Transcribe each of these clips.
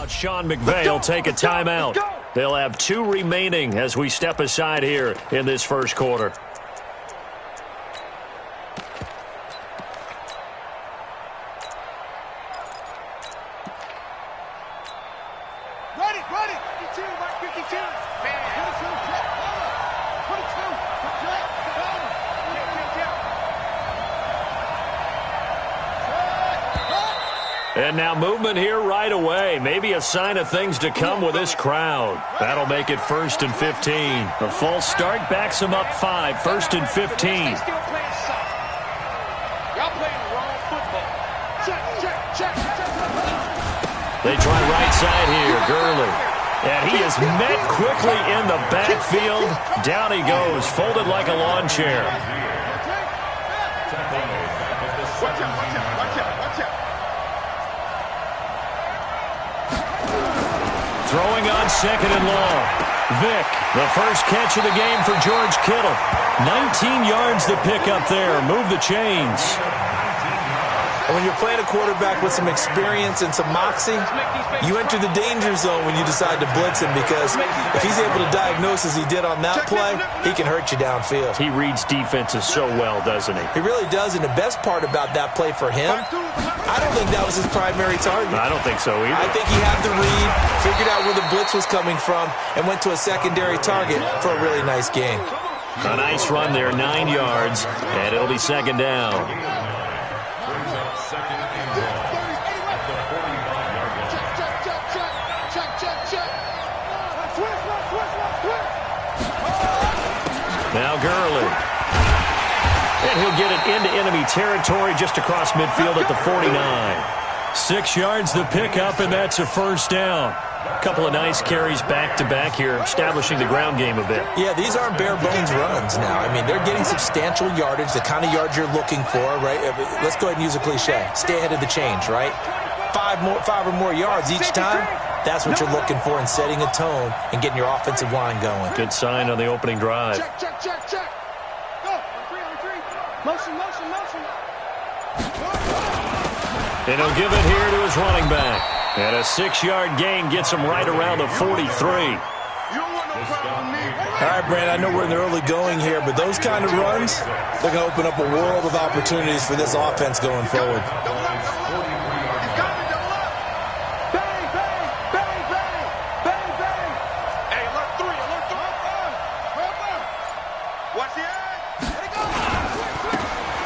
Sean McVay will take a timeout. They'll have 2 remaining as we step aside here in this first quarter. And now movement here right away. Maybe a sign of things to come with this crowd. That'll make it 1st and 15. A false start backs them up 5. 1st and 15. They try right side here. Gurley. And he is met quickly in the backfield. Down he goes, folded like a lawn chair. Throwing on 2nd and long. Vick, the first catch of the game for George Kittle. 19 yards to pick up there. Move the chains. And when you're playing a quarterback with some experience and some moxie, you enter the danger zone when you decide to blitz him, because if he's able to diagnose as he did on that play, he can hurt you downfield. He reads defenses so well, doesn't he? He really does, and the best part about that play for him, I don't think that was his primary target. I don't think so either. I think he had the read, figured out where the blitz was coming from, and went to a secondary target for a really nice game. A nice run there, 9 yards, and it'll be 2nd down. Now Gurley. And he'll get it into enemy territory just across midfield at the 49. 6 yards the pickup, and that's a 1st down. A couple of nice carries back-to-back here, establishing the ground game a bit. Yeah, these aren't bare-bones runs now. I mean, they're getting substantial yardage, the kind of yards you're looking for, right? Let's go ahead and use a cliche. Stay ahead of the change, right? 5 or more yards each time. That's what you're looking for in setting a tone and getting your offensive line going. Good sign on the opening drive. Check. Go. On 3. Motion. And he'll give it here to his running back. And a 6-yard gain gets him right around the 43. All right, Brand, I know we're in the early going here, but those kind of runs, they're going to open up a world of opportunities for this offense going forward.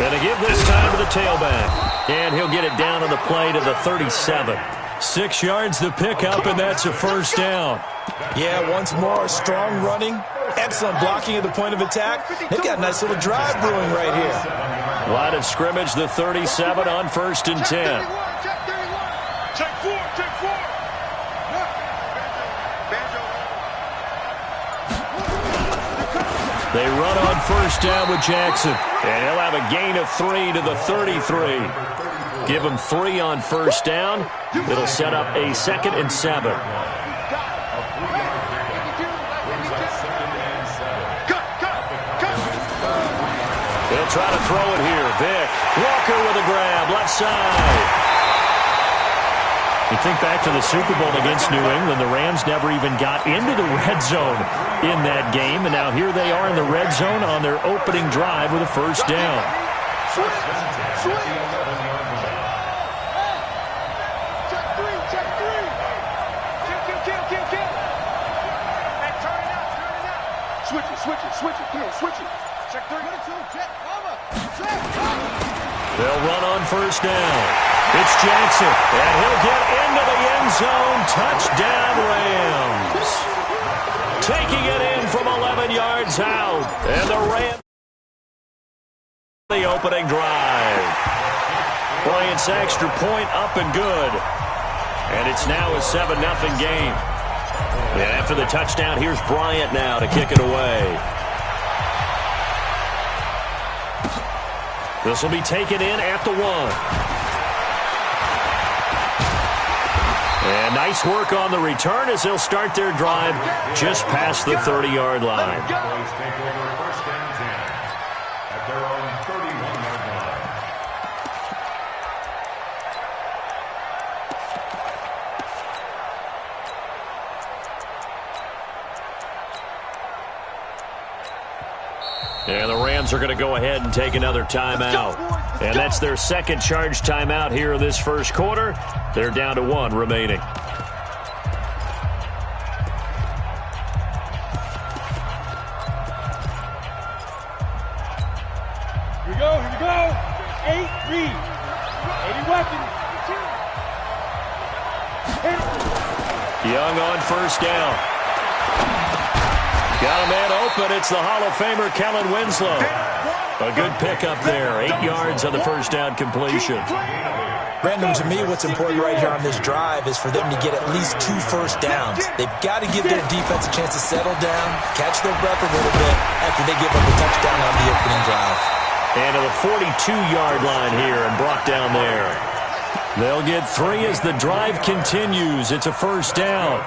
And to give this time to the tailback. And he'll get it down on the play to the 37. 6 yards the pickup, and that's a 1st down. Yeah, once more, strong running, excellent blocking at the point of attack. They've got a nice little drive brewing right here. Line of scrimmage, the 37 on 1st and 10. Check 4. They run on 1st down with Jackson. And he'll have a gain of 3 to the 33. Give him 3 on 1st down. It'll set up a 2nd and 7. They'll try to throw it here. Vick. Walker with a grab. Left side. You think back to the Super Bowl against New England, the Rams never even got into the red zone in that game, and now here they are in the red zone on their opening drive with a 1st down. Switch it. Check 3. They'll run on 1st down. It's Jackson, and he'll get into the end zone. Touchdown, Rams. Taking it in from 11 yards out. And the Rams, the opening drive. Bryant's extra point up and good. And it's now a 7-0 game. And after the touchdown, here's Bryant now to kick it away. This will be taken in at the 1. And nice work on the return as they'll start their drive just past the 30-yard line. And the Rams are going to go ahead and take another timeout. And that's their second charge timeout here in this first quarter. They're down to 1 remaining. Here we go, here we go. 8, read. 80 weapons. Young on first down. Got a man open. It's the Hall of Famer, Kellen Winslow. A good pickup there. 8 yards on the first down completion. Brandon, to me, what's important right here on this drive is for them to get at least 2 first downs. They've got to give their defense a chance to settle down, catch their breath a little bit after they give up a touchdown on the opening drive. And to the 42-yard line here and brought down there. They'll get 3 as the drive continues. It's a first down.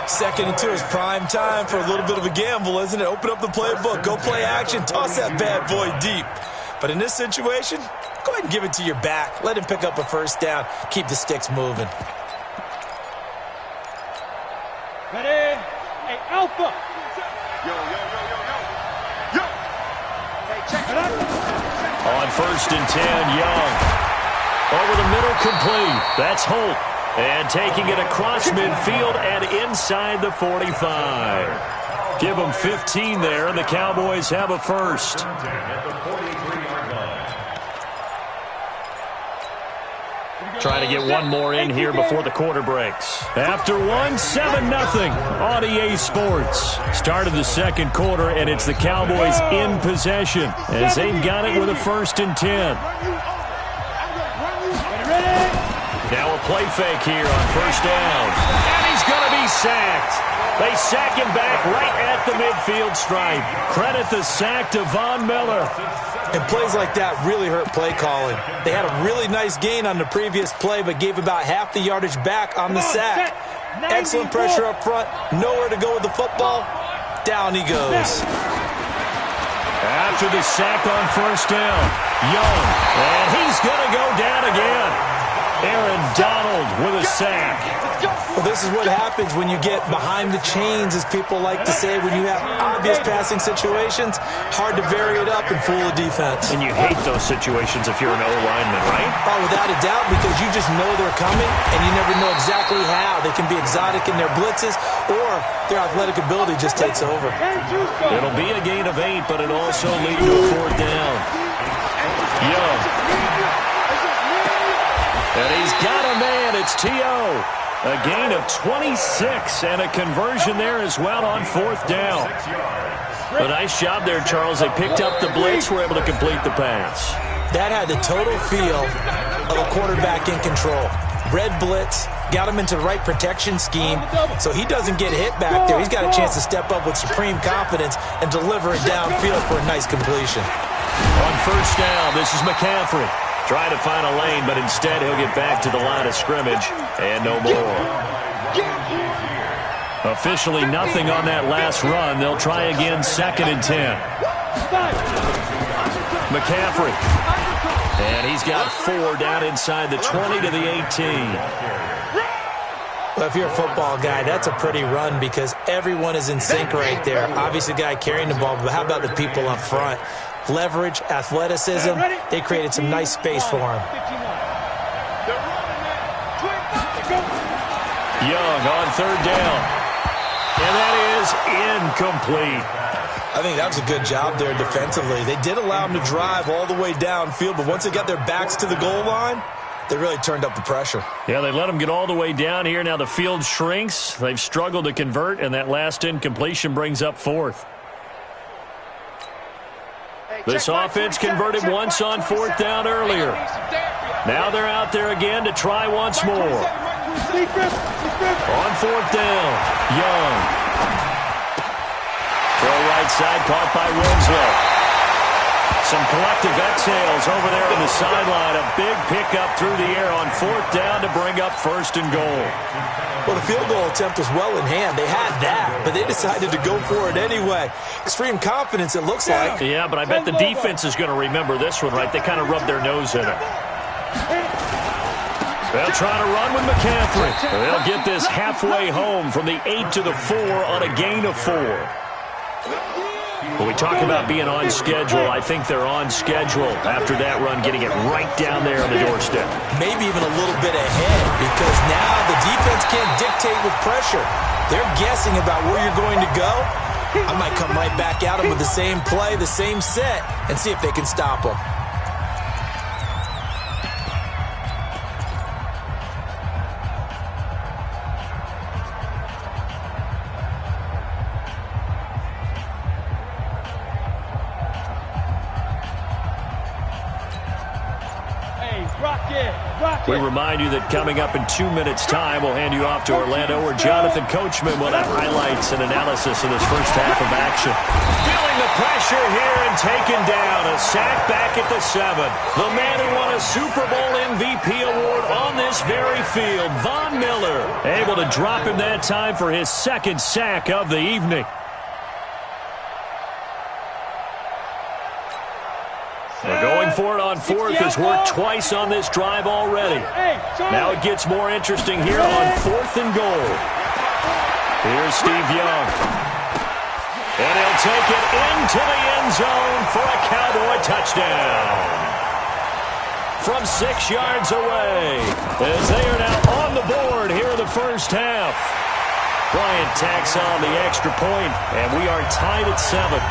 2nd and 2 is prime time for a little bit of a gamble, isn't it? Open up the playbook, go play action, toss that bad boy deep. But in this situation, go ahead and give it to your back. Let him pick up a first down. Keep the sticks moving. Ready? Hey, Alpha. Yo. Hey, check it out. On first and 10, Young. Over the middle, complete. That's Holt. And taking it across midfield and inside the 45. Give them 15 there, and the Cowboys have a first. Trying to get one more in here before the quarter breaks. After one, 7-0 on EA Sports. Started the second quarter, and it's the Cowboys in possession as they've got it with a first and 10. Now a play fake here on first down. And he's going to be sacked. They sack him back right at the midfield stripe. Credit the sack to Von Miller. And plays like that really hurt play calling. They had a really nice gain on the previous play, but gave about half the yardage back on the sack. Excellent pressure up front. Nowhere to go with the football. Down he goes. After the sack on first down, Young. And he's going to go down again. Aaron Donald with a sack. Well, this is what happens when you get behind the chains, as people like to say, when you have obvious passing situations. Hard to vary it up and fool the defense. And you hate those situations if you're an O-lineman, right? Oh, without a doubt, because you just know they're coming, and you never know exactly how. They can be exotic in their blitzes, or their athletic ability just takes over. It'll be a gain of 8, but it also lead to a fourth down. Young. And he's got a man. It's T.O. A gain of 26 and a conversion there as well on fourth down. A nice job there, Charles. They picked up the blitz, were able to complete the pass. That had the total feel of a quarterback in control. Red blitz, got him into the right protection scheme, so he doesn't get hit back there. He's got a chance to step up with supreme confidence and deliver it downfield for a nice completion. On first down, this is McCaffrey. Trying to find a lane, but instead he'll get back to the line of scrimmage and no more. Officially nothing on that last run. They'll try again, 2nd and 10. McCaffrey. And he's got 4 down inside the 20 to the 18. Well, if you're a football guy, that's a pretty run because everyone is in sync right there. Obviously, the guy carrying the ball, but how about the people up front? Leverage, athleticism, they created some nice space for him. Young on third down. And that is incomplete. I think that was a good job there defensively. They did allow him to drive all the way downfield, but once they got their backs to the goal line, they really turned up the pressure. Yeah, they let him get all the way down here. Now the field shrinks. They've struggled to convert, and that last incompletion brings up fourth. This offense converted once on fourth down earlier. Now they're out there again to try once more. On fourth down, Young. Throw right side, caught by Winslow. Some collective exhales over there on the sideline. A big pickup through the air on fourth down to bring up first and goal. Well, the field goal attempt was well in hand. They had that, but they decided to go for it anyway. Extreme confidence, it looks like. Yeah, but I bet the defense is going to remember this one, right? They kind of rubbed their nose in it. They'll try to run with McCaffrey. They'll get this halfway home from the 8 to the 4 on a gain of 4. When we talk about being on schedule, I think they're on schedule after that run, getting it right down there on the doorstep. Maybe even a little bit ahead, because now the defense can't dictate with pressure. They're guessing about where you're going to go. I might come right back at them with the same play, the same set, and see if they can stop them. We remind you that coming up in 2 minutes' time, we'll hand you off to Orlando, where Jonathan Coachman will have highlights and analysis of this first half of action. Feeling the pressure here and taken down. A sack back at the 7. The man who won a Super Bowl MVP award on this very field, Von Miller, able to drop him that time for his second sack of the evening. They're going for it on fourth. Has worked twice on this drive already. Now it gets more interesting here on 4th and goal. Here's Steve Young. And he'll take it into the end zone for a Cowboy touchdown. From 6 yards away, as they are now on the board here in the first half. Bryant tacks on the extra point, and we are tied at 7.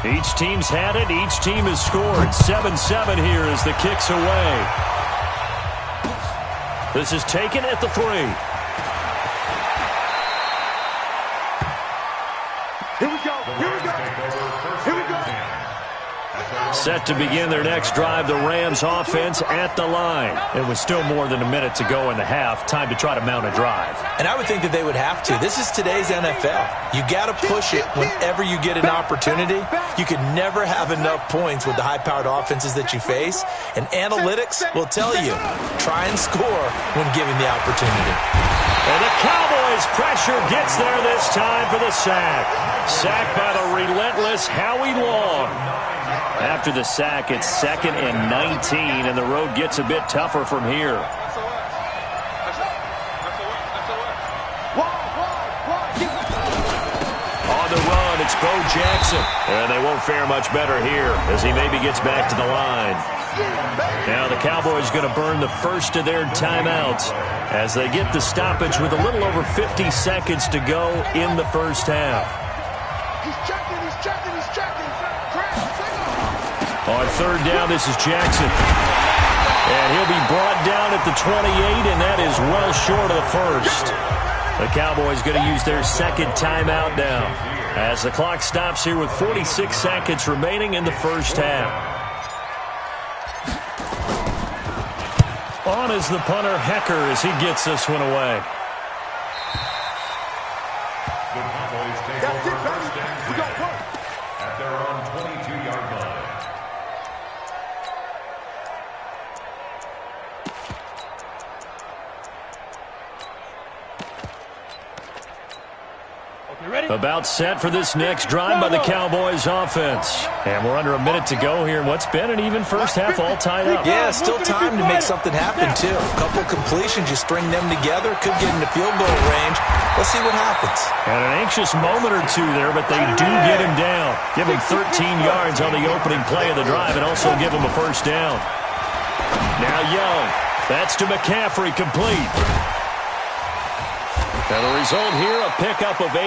Each team's had it. Each team has scored. 7-7 here as the kick's away. This is taken at the 3. Here we go. Here we go. Here we go. Set to begin their next drive, the Rams offense at the line. It was still more than a minute to go in the half. Time to try to mount a drive. And I would think that they would have to. This is today's NFL. You got to push it whenever you get an opportunity. You can never have enough points with the high-powered offenses that you face. And analytics will tell you, try and score when given the opportunity. And the Cowboys' pressure gets there this time for the sack. Sacked by the relentless Howie Long. After the sack, it's 2nd and 19, and the road gets a bit tougher from here. On the run, it's Bo Jackson. And they won't fare much better here as he maybe gets back to the line. Now the Cowboys going to burn the first of their timeouts as they get the stoppage with a little over 50 seconds to go in the first half. He's checking. On 3rd down, this is Jackson. And he'll be brought down at the 28, and that is well short of the first. The Cowboys going to use their 2nd timeout now as the clock stops here with 46 seconds remaining in the first half. On is the punter, Hecker, as he gets this one away. The Cowboys take over first and 10 at their own 22-yard line. About set for this next drive by the Cowboys offense. And we're under a minute to go here in what's been an even first half, all tied up. Yeah, still time to make something happen, too. A couple completions, you string them together, could get into field goal range. Let's see what happens. And an anxious moment or two there, but they do get him down. Give him 13 yards on the opening play of the drive and also give him a first down. Now Young. That's to McCaffrey, complete. And the result here, a pickup of 8.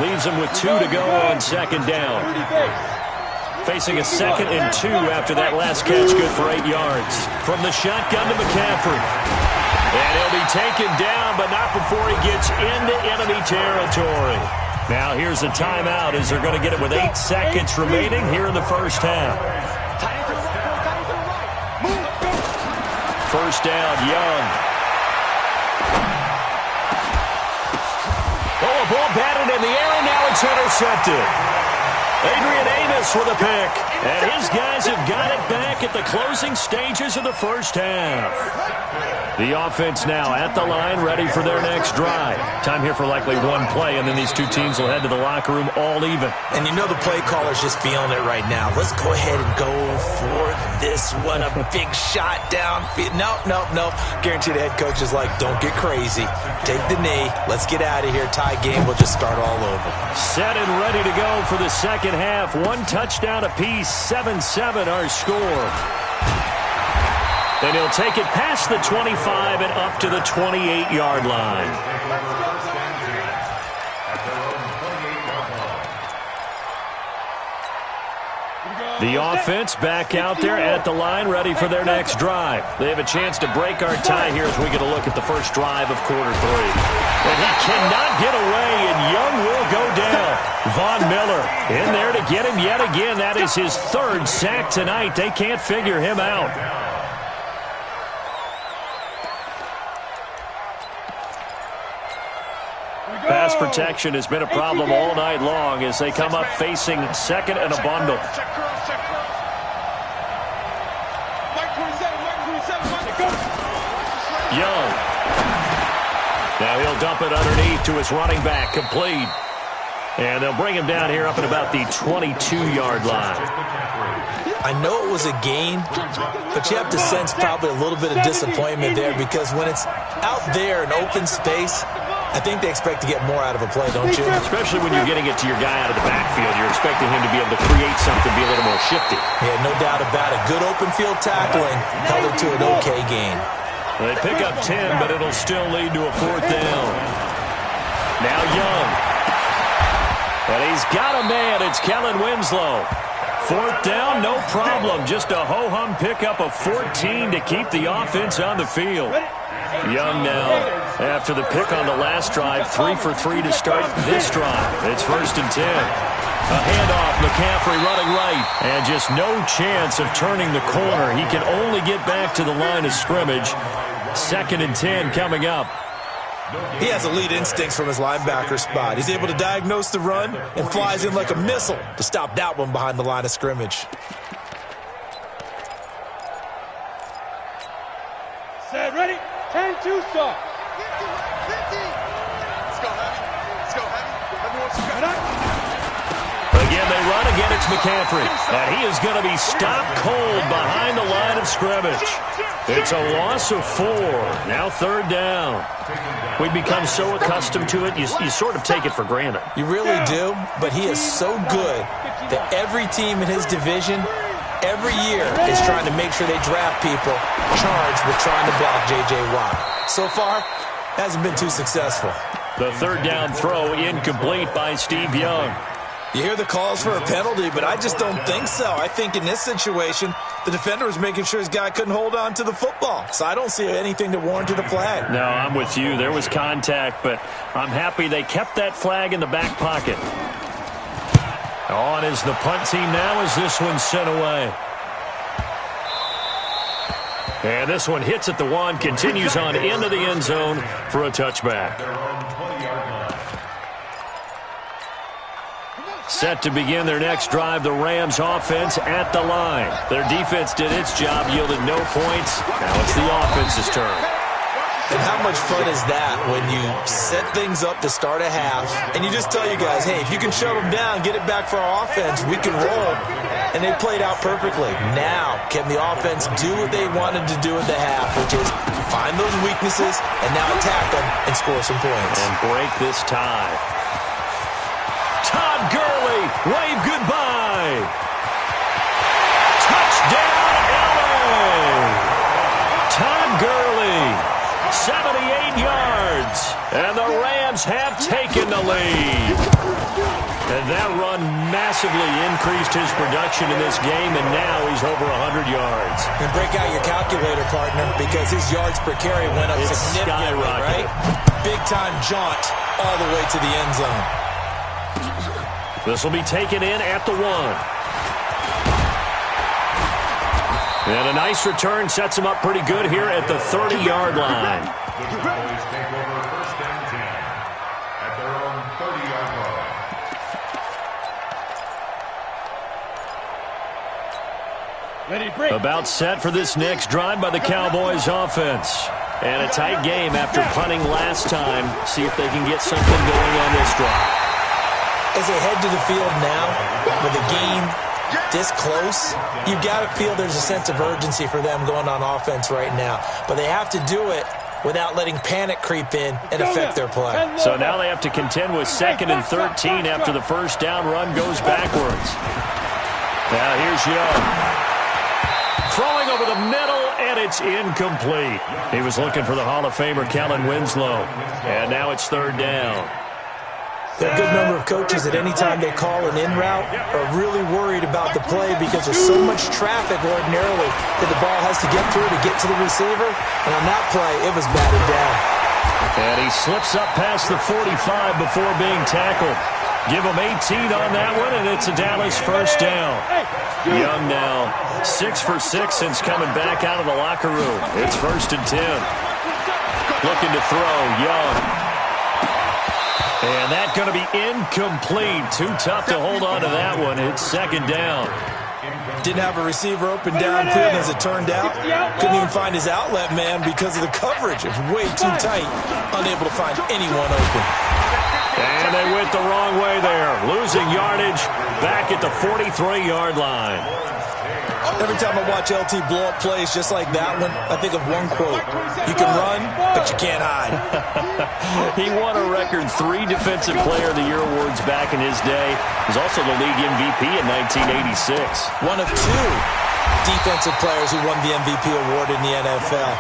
Leaves him with 2 to go on 2nd down. Facing a 2nd and 2 after that last catch, good for 8 yards. From the shotgun to McCaffrey. And he'll be taken down, but not before he gets into enemy territory. Now here's a timeout as they're going to get it with 8 seconds remaining here in the first half. First down, Young. Oh, a ball batted in the air, and now it's intercepted. Adrian Amos with a pick. And his guys have got it back at at the closing stages of the first half. The offense now at the line, ready for their next drive. Time here for likely one play, and then these two teams will head to the locker room all even. And you know the play caller's just feeling it right now. Let's go ahead and go for this one. A big shot down. Nope. Guarantee the head coach is like, don't get crazy. Take the knee. Let's get out of here. Tie game. We'll just start all over. Set and ready to go for the second half. One touchdown apiece. 7-7 our score. And he'll take it past the 25 and up to the 28-yard line. The offense back out there at the line, ready for their next drive. They have a chance to break our tie here as we get a look at the first drive of quarter three. And he cannot get away, and Young will go down. Von Miller in there to get him yet again. That is his third sack tonight. They can't figure him out. Pass protection has been a problem all night long as they come up facing second and a bundle. Young. Now he'll dump it underneath to his running back, complete. And they'll bring him down here up at about the 22-yard line. I know it was a gain, but you have to sense probably a little bit of disappointment there because when it's out there in open space, I think they expect to get more out of a play, don't you? Especially when you're getting it to your guy out of the backfield. You're expecting him to be able to create something, be a little more shifty. Yeah, no doubt about it. Good open field tackling held it to an okay gain. They pick up 10, but it'll still lead to a fourth down. Now Young. And he's got a man. It's Kellen Winslow. Fourth down, no problem. Just a ho-hum pickup of 14 to keep the offense on the field. Young now, after the pick on the last drive, 3 for 3 to start this drive. It's 1st and 10. A handoff, McCaffrey running right, and just no chance of turning the corner. He can only get back to the line of scrimmage. 2nd and 10 coming up. He has elite instincts from his linebacker spot. He's able to diagnose the run and flies in like a missile to stop that one behind the line of scrimmage. Set, ready? 10-2 start. Again, they run. Again, it's McCaffrey. And he is going to be stopped cold behind the line of scrimmage. It's a loss of 4. Now 3rd down. We've become so accustomed to it, you sort of take it for granted. You really do, but he is so good that every team in his division every year is trying to make sure they draft people charged with trying to block J.J. Watt. So far, hasn't been too successful. The 3rd down throw incomplete by Steve Young. You hear the calls for a penalty, but I just don't think so. I think in this situation, the defender was making sure his guy couldn't hold on to the football. So I don't see anything that warranted a flag. No, I'm with you. There was contact, but I'm happy they kept that flag in the back pocket. On is the punt team now as this one's sent away. And this one hits at the 1, continues on into the end zone for a touchback. Set to begin their next drive, the Rams offense at the line. Their defense did its job, yielded no points. Now it's the offense's turn. And how much fun is that when you set things up to start a half and you just tell you guys, hey, if you can shut them down, get it back for our offense, we can roll. And they played out perfectly. Now, can the offense do what they wanted to do at the half, which is find those weaknesses and now attack them and score some points. And break this tie. Todd Gurley, wave goodbye. Touchdown, LA. Todd Gurley, 78 yards. And the Rams have taken the lead. And that run massively increased his production in this game, and now he's over 100 yards. And break out your calculator, partner, because his yards per carry went up significantly, right? Big-time jaunt all the way to the end zone. This will be taken in at the 1. And a nice return sets him up pretty good here at the 30-yard line. The Cowboys take over 1st and 10 at their own 30-yard line. About set for this next drive by the Cowboys offense. And a tight game after punting last time. See if they can get something going on this drive. As they head to the field now, with the game this close, you've got to feel there's a sense of urgency for them going on offense right now. But they have to do it without letting panic creep in and affect their play. So now they have to contend with 2nd and 13 after the first down run goes backwards. Now here's Young. Throwing over the middle, and it's incomplete. He was looking for the Hall of Famer Kellen Winslow. And now it's 3rd down. There are a good number of coaches that any time they call an in route are really worried about the play because there's so much traffic ordinarily that the ball has to get through to get to the receiver. And on that play, it was batted down. And he slips up past the 45 before being tackled. Give him 18 on that one, and it's a Dallas first down. Young now 6 for 6 since coming back out of the locker room. It's 1st and 10. Looking to throw, Young. And that's going to be incomplete. Too tough to hold on to that one. It's 2nd down. Didn't have a receiver open downfield as it turned out. Couldn't even find his outlet man because of the coverage. It was way too tight. Unable to find anyone open. And they went the wrong way there. Losing yardage back at the 43-yard line. Every time I watch LT blow up plays just like that one, I think of one quote. You can run, but you can't hide. He won a record 3 Defensive Player of the Year awards back in his day. He was also the league MVP in 1986. One of 2 defensive players who won the MVP award in the NFL.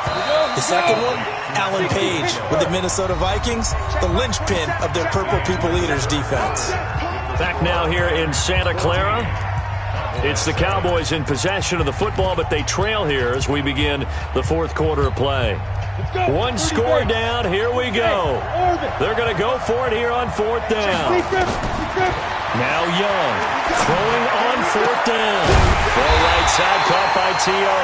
The second one, Alan Page with the Minnesota Vikings, the linchpin of their Purple People Eaters defense. Back now here in Santa Clara. It's the Cowboys in possession of the football, but they trail here as we begin the 4th quarter of play. 1 score down. Here we go. They're going to go for it here on 4th down. Now Young throwing on 4th down. Throw right side caught by T.O.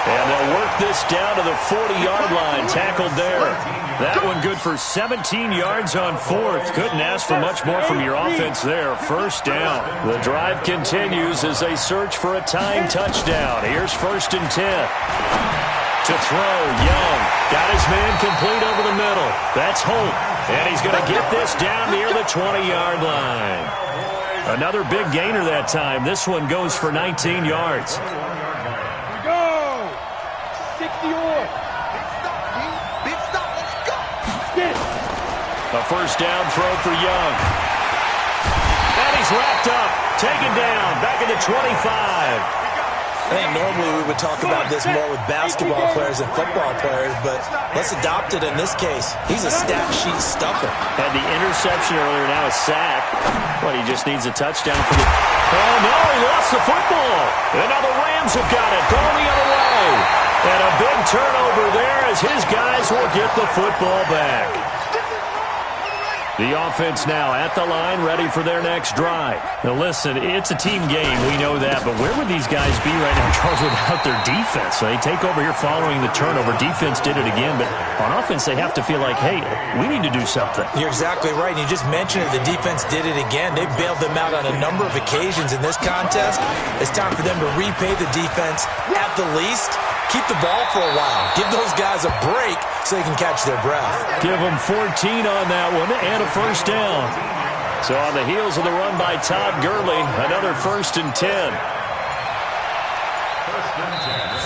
And they'll work this down to the 40-yard line. Tackled there. That one good for 17 yards on 4th. Couldn't ask for much more from your offense there. 1st down. The drive continues as they search for a tying touchdown. Here's 1st and 10. To throw, Young. Got his man complete over the middle. That's Holt. And he's going to get this down near the 20-yard line. Another big gainer that time. This one goes for 19 yards. A 1st down throw for Young. And he's wrapped up. Taken down. Back at the 25. I think normally we would talk about this more with basketball players and football players, but let's adopt it in this case. He's a stat sheet stuffer. Had the interception earlier, now a sack. But he just needs a touchdown for the... Oh, no, he lost the football. And now the Rams have got it. Going the other way. And a big turnover there as his guys will get the football back. The offense now at the line, ready for their next drive. Now listen, it's a team game, we know that, but where would these guys be right now, Charles, without their defense? So they take over here following the turnover. Defense did it again, but on offense they have to feel like, hey, we need to do something. You're exactly right. You just mentioned it. The defense did it again. They bailed them out on a number of occasions in this contest. It's time for them to repay the defense at the least. Keep the ball for a while. Give those guys a break so they can catch their breath. Give them 14 on that one and a 1st down. So on the heels of the run by Todd Gurley, another 1st and 10.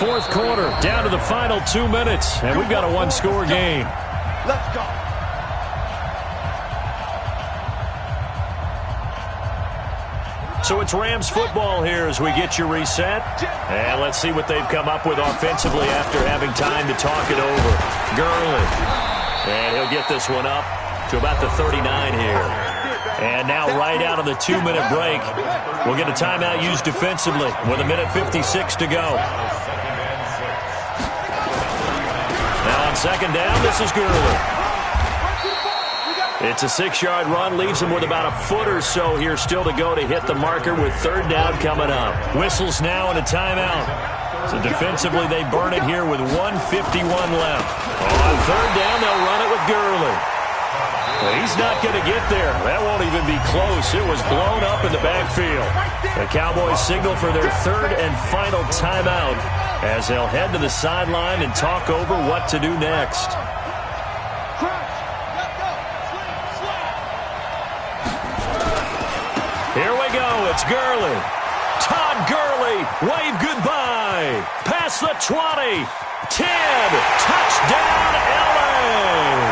4th quarter, down to the final 2 minutes, and we've got a 1-score game. Let's go. So it's Rams football here as we get you reset. And let's see what they've come up with offensively after having time to talk it over. Gurley. And he'll get this one up to about the 39 here. And now right out of the 2-minute break, we'll get a timeout used defensively with 1:56 to go. Now on 2nd down, this is Gurley. It's a 6-yard run, leaves him with about a foot or so here still to go to hit the marker with 3rd down coming up. Whistles now and a timeout. So defensively, they burn it here with 1:51 left. On 3rd down, they'll run it with Gurley. Well, he's not going to get there. That won't even be close. It was blown up in the backfield. The Cowboys signal for their third and final timeout as they'll head to the sideline and talk over what to do next. Here we go. It's Gurley. Todd Gurley. Wave goodbye. Past the 20. 10. Touchdown, LA.